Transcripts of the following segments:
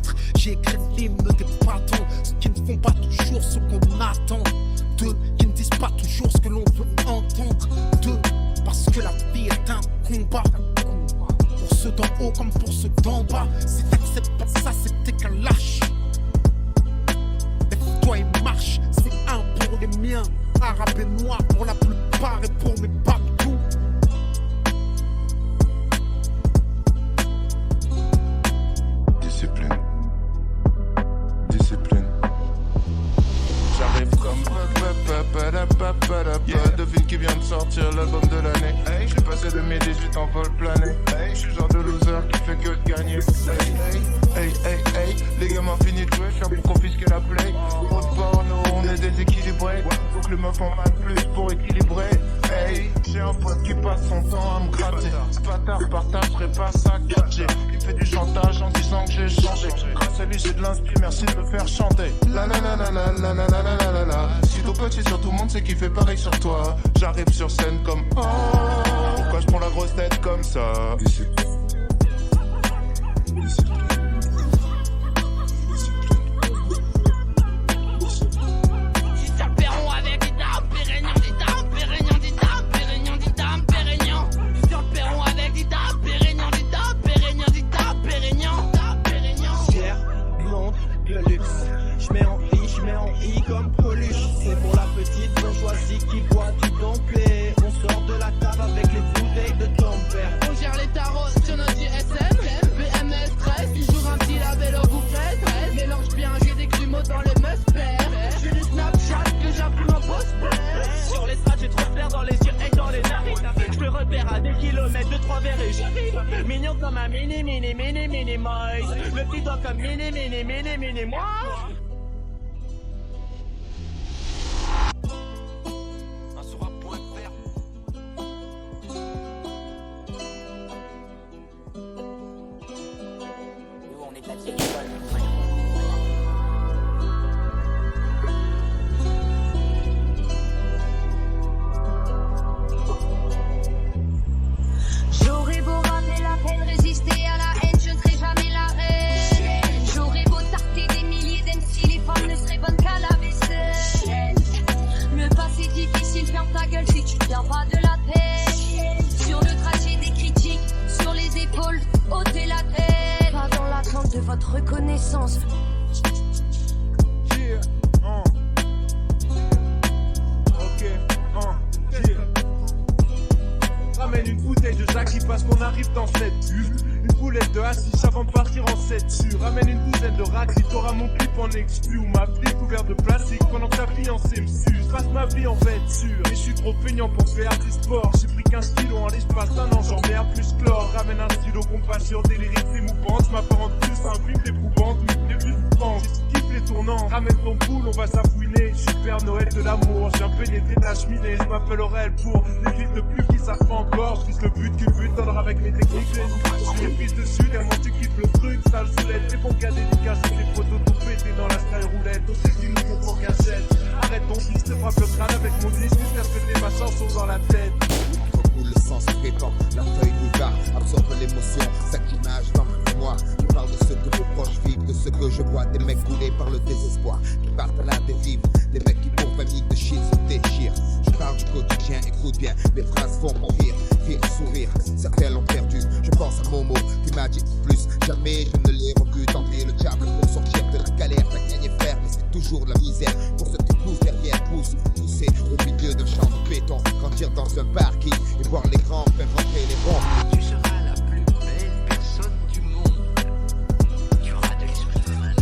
lettres. J'ai écrit l'hymne des patrons, ceux qui ne font pas toujours ce qu'on attend. Deux, qui ne disent pas toujours ce que l'on veut entendre. Deux, parce que la vie est un combat. Pour ceux d'en haut comme pour ceux d'en bas. Si t'acceptes pas ça, c'est que t'es qu'un lâche. Lève-toi et marche, c'est un pour les miens. Arabes et noirs pour la plupart et pour mes babous. Discipline. Discipline. J'arrive comme devine qui vient de sortir l'album de l'année. Hey, je suis passé de mes 18 en vol plané. Hey, je suis genre de loser qui fait que de gagner. Hey, les gamins finis de jouer, je suis pour confisquer la play. Au porno, on est déséquilibré. Faut que les meufs en mettent plus pour équilibrer. Hey, j'ai un pote qui passe son temps à me gratter. Ce bâtard partagerait pas sa 4G. Il fait du chantage en disant que j'ai changé. Grâce à lui j'ai de l'inspi, merci de me faire chanter. La la la la la la la la la la la. Si ton pote est sur tout le monde, c'est qu'il fait pareil sur toi. J'arrive sur scène comme oh. Pourquoi je prends la grosse tête comme ça? Comme Coluche, c'est pour la petite bourgeoisie qui boit du dompé. On sort de la cave avec les bouteilles de ton père. On gère les tarots sur notre GSM, BMS 13, toujours un petit label au bouquet 13. Mélange bien, j'ai des grumeaux dans les muspers. J'ai du Snapchat que j'appuie en poster. Sur les strates, j'ai trop de flair dans les yeux et dans les narines. Je te repère à des kilomètres, 2-3 verres et j'arrive. Mignon comme un mini moise. Le petit doigt comme mini moi. J'aurais beau ramener la peine, résister à la haine, je ne serai jamais la reine. J'aurais beau tarter des milliers d'MC, les femmes ne seraient bonnes qu'à la vaisselle. Le passé difficile, ferme ta gueule si tu viens pas de la tête. Sur le trajet des critiques, sur les épaules, ôtez la tête. Pas dans l'attente de votre reconnaissance. Ramène une bouteille de Jackie parce qu'on arrive dans cette bulle. Une boulette de assis avant de partir en 7 sur. Ramène une douzaine de racks, t'auras mon clip en exclu. Ou ma flic couvert de plastique pendant que ta fiancée me suce. Je passe ma vie en vêture et je suis trop feignant pour faire du sport. J'ai pris 15 kilos en l'espace d'un an, j'en mets plus chlore. Ramène un stylo compassion, des lyrics émouvantes. Je m'apparente plus à un film éprouvante, mais plus de France. Kiffe les tournants, ramène ton poule, on va s'affouiner. Je suis Père Noël de l'amour, j'ai pénétré ta cheminée. Je m'appelle Aurel pour les fils de plus qui savent pas encore. Je vise le but qui bute, t'endras avec mes techniques. Je les pisse dessus, tellement tu kiffes le truc. Sale soulette, c'est bon qu'à dédicacer des photos tout pété dans la sky roulette. On sait qu'ils nous font pour gâchette. Arrête ton fils, te frappe le crâne avec mon disque. J'espère que t'es ma chanson dans la tête. Recoule le sens répand, la feuille boulevard absorbe l'émotion, chaque image dans moi. Je parle de ce que vos proches vivent, de ce que je vois, des mecs coulés par le désespoir, qui partent à la dérive, des mecs qui pour famille de shit se déchirent. Je parle du quotidien, écoute bien, mes phrases vont pour rire, sourire, certains l'ont perdu. Je pense à Momo, qui m'a dit plus, jamais je ne l'ai revu tenter le diable pour sortir de la galère. T'as gagné frère, mais c'est toujours de la misère, pour ceux qui poussent derrière, pousser au milieu d'un champ de béton, grandir dans un parking et voir les grands faire rentrer les bons. Tu seras la plus belle personne du monde. Tu auras de l'esprit de malin.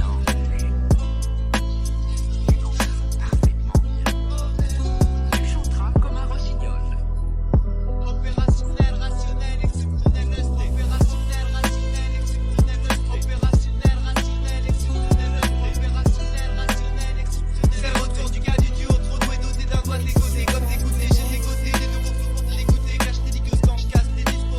Tu danseras parfaitement bien. Tu chanteras comme un rossignol. Opérationnel, rationnel, exceptionnel, opérationnel, rationnel, exceptionnel, opérationnel, rationnel, exceptionnel, opérationnel, rationnel, exceptionnel. C'est le retour du gars du duo, trop doué, doté d'un doigt dégoté, comme dégoûté, j'ai dégoté, des nouveaux flots pour te l'écouter, cache tes dicos quand je casse tes dispos.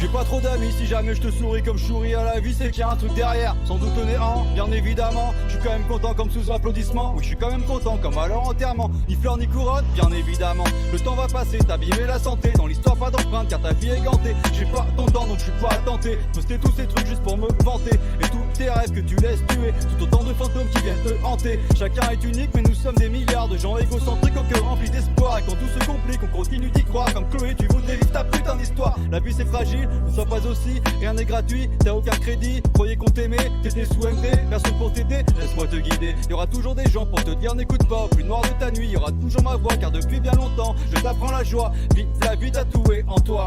J'ai pas trop d'amis, si jamais je te souris comme je souris à la vie, c'est qu'il y a un truc derrière. Sans doute le néant, bien évidemment. Je suis quand même content comme sous applaudissements. Oui, je suis quand même content comme à leur enterrement. Ni fleurs ni couronne, bien évidemment. Le temps va passer, t'abîmer la santé. Dans l'histoire, pas d'empreinte car ta vie est gantée. J'ai pas ton temps donc je suis pas tenté. Poster tous ces trucs juste pour me vanter. Et tous tes rêves que tu laisses tuer. Tout autant de fantômes qui viennent te hanter. Chacun est unique, mais nous sommes des milliards de gens égocentriques au cœur rempli d'espoir. Et quand tout se complique, on continue d'y croire. Comme Chloé, tu voudrais vivre ta putain d'histoire. La vie c'est fragile, ne sois pas aussi. Rien n'est gratuit, t'as aucun crédit. Croyez qu'on t'aimait, t'étais sous MD. Personne pour t'aider, laisse-moi te guider. Y'aura toujours des gens pour te dire n'écoute pas. Au plus noir de ta nuit, y'aura toujours ma voix. Car depuis bien longtemps, je t'apprends la joie. Vive la vie tatouée en toi.